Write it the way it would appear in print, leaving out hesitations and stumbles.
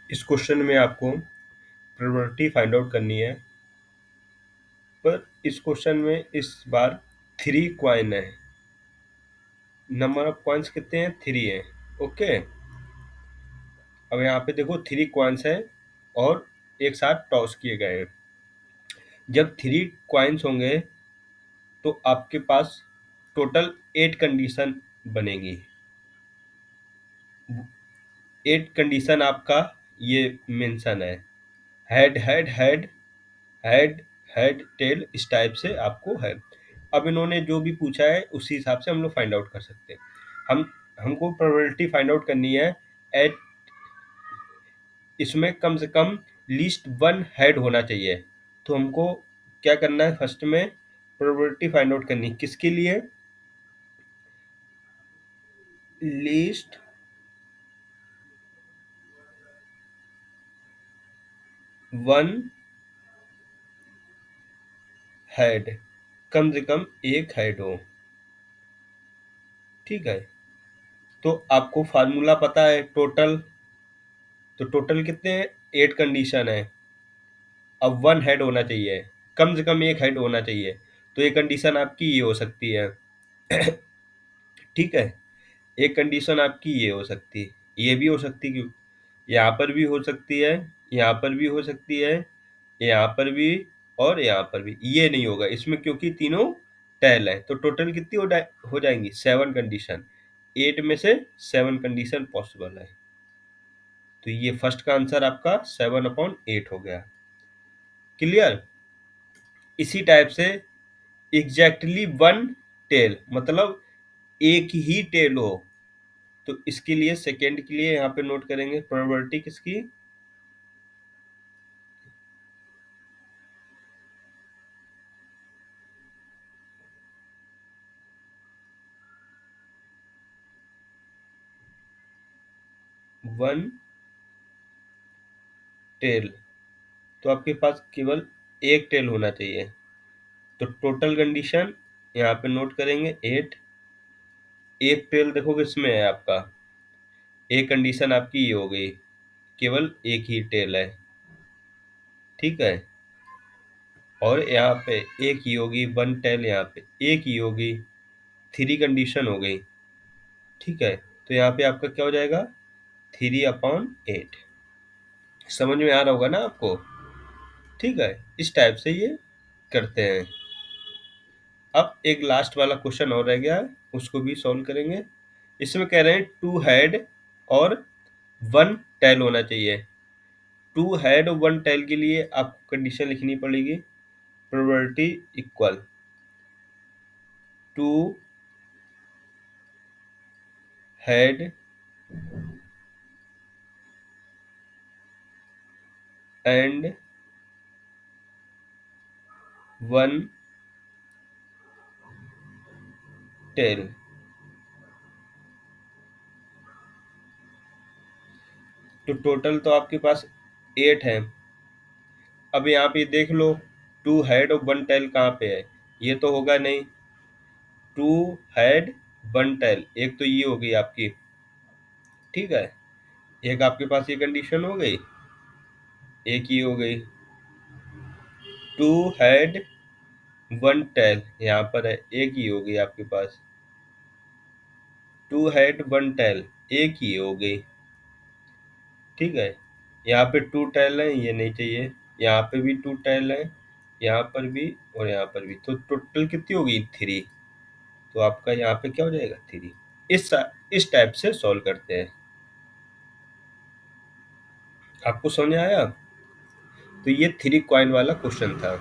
इस क्वेश्चन में आपको प्रोबेबिलिटी फाइंड आउट करनी है, पर इस क्वेश्चन में इस बार 3 कॉइन है। नंबर ऑफ कॉइन्स कितने हैं? 3 हैं। ओके, अब यहाँ पे देखो 3 कॉइन्स है और एक साथ टॉस किए गए हैं। जब 3 कॉइन्स होंगे तो आपके पास टोटल 8 कंडीशन बनेगी। 8 कंडीशन आपका ये मेंशन है, head head head head head tail, इस टाइप से आपको है। अब इन्होंने जो भी पूछा है उसी हिसाब से हम लोग फाइंड आउट कर सकते हैं। हमको प्रोबेबिलिटी फाइंड आउट करनी है एट, इसमें कम से कम लीस्ट 1 हेड होना चाहिए। तो हमको क्या करना है, फर्स्ट में प्रोबेबिलिटी फाइंड आउट करनी है किसके लिए? लीस्ट 1 हेड, कम से कम एक हेड हो। ठीक है, तो आपको फार्मूला पता है टोटल, तो टोटल कितने हैं? 8 कंडीशन है। अब 1 हेड होना चाहिए, कम से कम एक हेड होना चाहिए। तो ये कंडीशन आपकी ये हो सकती है। ठीक है, एक कंडीशन आपकी ये हो सकती है, ये भी हो सकती है, यहाँ पर भी हो सकती है, यहाँ पर भी हो सकती है, यहाँ पर भी, और यहाँ पर भी। ये नहीं होगा इसमें क्योंकि तीनों टेल है। तो टोटल कितनी हो जाएंगी? 7 कंडीशन। 8 में से 7 कंडीशन पॉसिबल है। तो ये फर्स्ट का आंसर आपका 7/8 हो गया। क्लियर? इसी टाइप से एग्जैक्टली 1 टेल, मतलब एक ही टेल हो, तो इसके लिए सेकेंड के लिए यहाँ पे नोट करेंगे प्रोबेबिलिटी किसकी? 1 टेल, तो आपके पास केवल एक टेल होना चाहिए। तो टोटल कंडीशन यहाँ पे नोट करेंगे 8। एक टेल देखो किसमें है आपका, एक कंडीशन आपकी ये हो गई, केवल एक ही टेल है। ठीक है, और यहाँ पे एक ही होगी 1 टेल, यहाँ पे एक ही होगी, 3 कंडीशन हो गई। ठीक है, तो यहाँ पे आपका क्या हो जाएगा? 3/8। समझ में आ रहा होगा ना आपको? ठीक है, इस टाइप से ये करते हैं। अब एक लास्ट वाला क्वेश्चन और रह गया है, उसको भी सॉल्व करेंगे। इसमें कह रहे हैं 2 हेड और 1 टेल होना चाहिए। 2 हेड और 1 टेल के लिए आपको कंडीशन लिखनी पड़ेगी, probability equal 2 head and 1 tail. तो टोटल तो आपके पास 8 है। अब यहाँ पे देख लो, 2 हेड और 1 टेल कहाँ पे है? ये तो होगा नहीं। 2 हेड 1 टेल, एक तो ये हो गई आपकी। ठीक है, एक आपके पास ये कंडीशन हो गई, एक ही हो गई। 2 हेड 1 टेल यहाँ पर है, एक ही हो गई आपके पास। 2 हेड 1 टेल एक ही हो गई। ठीक है, यहाँ पे 2 टेल है, ये नहीं चाहिए। यहाँ पे भी 2 टेल है, यहाँ पर भी और यहाँ पर भी। तो टोटल कितनी होगी? 3। तो आपका यहाँ पे क्या हो जाएगा? 3। इस टाइप से सॉल्व करते हैं। आपको समझ में आया? तो ये 3 कॉइन वाला क्वेश्चन था।